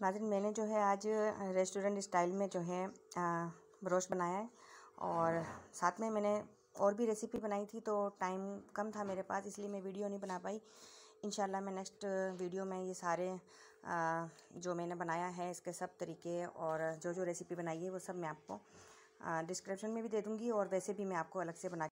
नाज़रीन, मैंने जो है आज रेस्टोरेंट स्टाइल में जो है रोस्ट बनाया है और साथ में मैंने और भी रेसिपी बनाई थी, तो टाइम कम था मेरे पास, इसलिए मैं वीडियो नहीं बना पाई। इंशाल्लाह मैं नेक्स्ट वीडियो में ये सारे जो मैंने बनाया है इसके सब तरीके और जो जो रेसिपी बनाई है वो सब मैं आपको डिस्क्रिप्शन में भी दे दूँगी और वैसे भी मैं आपको अलग से बना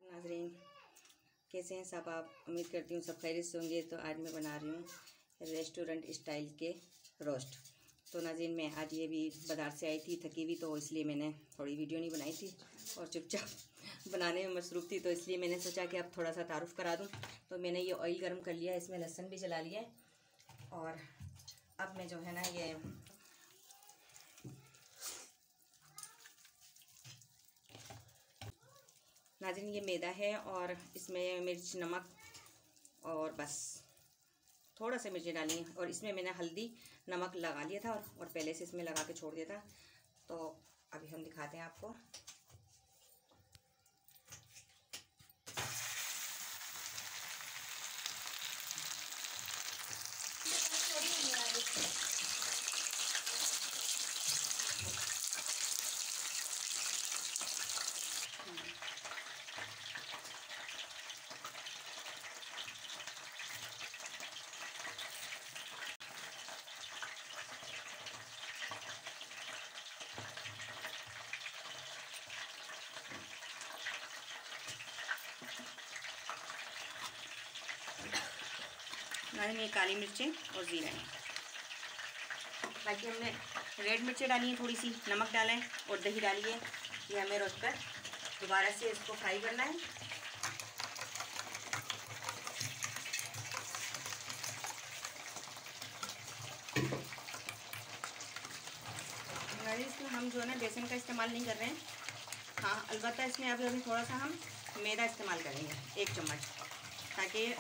नाज़रीन, कैसे हैं सब आप? उम्मीद करती हूँ सब खैरियत से होंगे। तो आज मैं बना रही हूँ रेस्टोरेंट स्टाइल के रोस्ट। तो नाज़रीन, मैं आज ये भी बाज़ार से आई थी थकी हुई, तो इसलिए मैंने थोड़ी वीडियो नहीं बनाई थी और चुपचाप बनाने में मसरूफ़ थी। तो इसलिए मैंने सोचा कि अब थोड़ा सा तारुफ़ करा दूँ। तो मैंने ये ऑयल गर्म कर लिया, इसमें लहसुन भी जला लिया है और अब मैं जो है ना ये नाज़रीन ये मैदा है और इसमें मिर्च नमक और बस थोड़ा सा मिर्ची डाली है और इसमें मैंने हल्दी नमक लगा लिया था और पहले से इसमें लगा के छोड़ दिया था। तो अभी हम दिखाते हैं आपको। नाज़रीन ये काली मिर्चें और ज़ीरा है, बाकी हमने रेड मिर्चें डाली हैं, थोड़ी सी नमक डाला है और दही डाली है। ये हमें रोस्ट कर दोबारा से इसको फ्राई करना है। इसमें हम जो है ना बेसन का इस्तेमाल नहीं कर रहे हैं। हाँ, अलबत्ता इसमें अभी थोड़ा सा हम मैदा इस्तेमाल करेंगे, 1 चम्मच, ताकि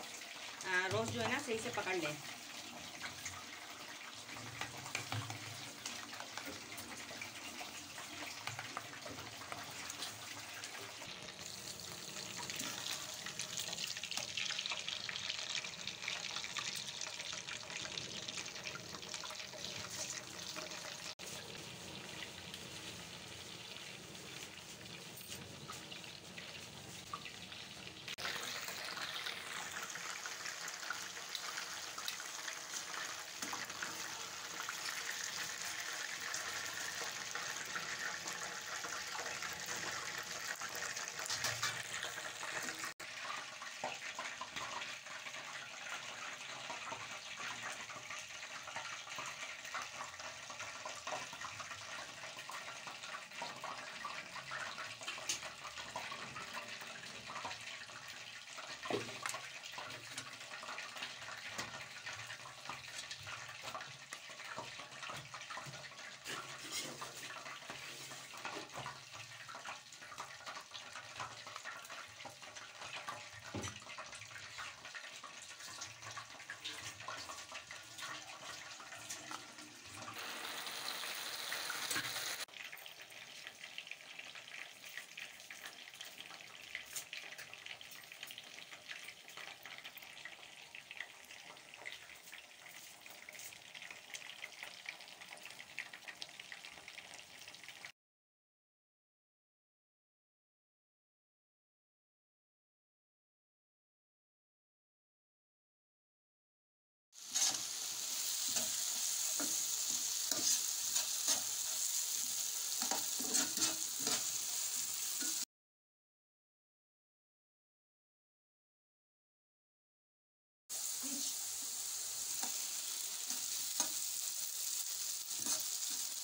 रोस्ट जो है ना सही से पकड़ लें।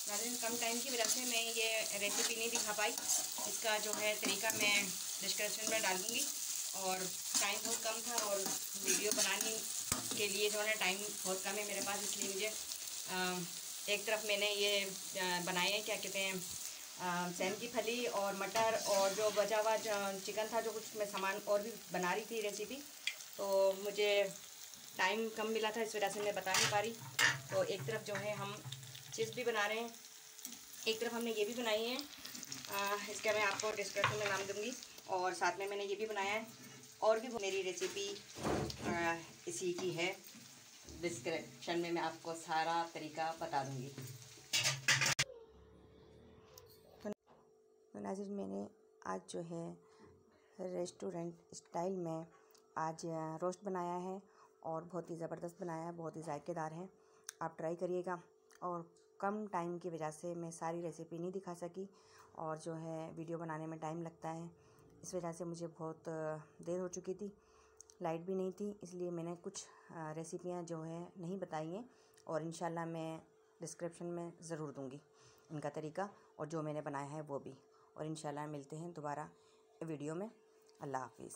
नाज़रीन कम टाइम की वजह से मैं ये रेसिपी नहीं दिखा पाई। इसका जो है तरीका मैं डिस्क्रिप्शन में डाल दूँगी। और टाइम बहुत कम था और वीडियो बनाने के लिए जो है टाइम बहुत कम है मेरे पास, इसलिए मुझे एक तरफ मैंने ये बनाए हैं, क्या कहते हैं, सेम की फली और मटर और जो बचा हुआ चिकन था, जो कुछ मैं सामान और भी बना रही थी रेसिपी, तो मुझे टाइम कम मिला था, इस वजह से मैं बता नहीं पा रही। तो एक तरफ जो है हम चीज़ भी बना रहे हैं, एक तरफ हमने ये भी बनाई है, इसका मैं आपको डिस्क्रिप्शन में नाम दूँगी। और साथ में मैंने ये भी बनाया है, और भी मेरी रेसिपी इसी की है, डिस्क्रिप्शन में मैं आपको सारा तरीका बता दूँगी। तो नाज़रीन मैंने आज जो है रेस्टोरेंट स्टाइल में आज रोस्ट बनाया है और बहुत ही ज़बरदस्त बनाया है, बहुत ही जायकेदार है। आप ट्राई करिएगा। और कम टाइम की वजह से मैं सारी रेसिपी नहीं दिखा सकी, और जो है वीडियो बनाने में टाइम लगता है, इस वजह से मुझे बहुत देर हो चुकी थी, लाइट भी नहीं थी, इसलिए मैंने कुछ रेसिपियाँ जो है नहीं बताई हैं, और इंशाल्लाह मैं डिस्क्रिप्शन में ज़रूर दूँगी इनका तरीका और जो मैंने बनाया है वो भी। और इंशाल्लाह मिलते हैं दोबारा वीडियो में। अल्लाह हाफिज़।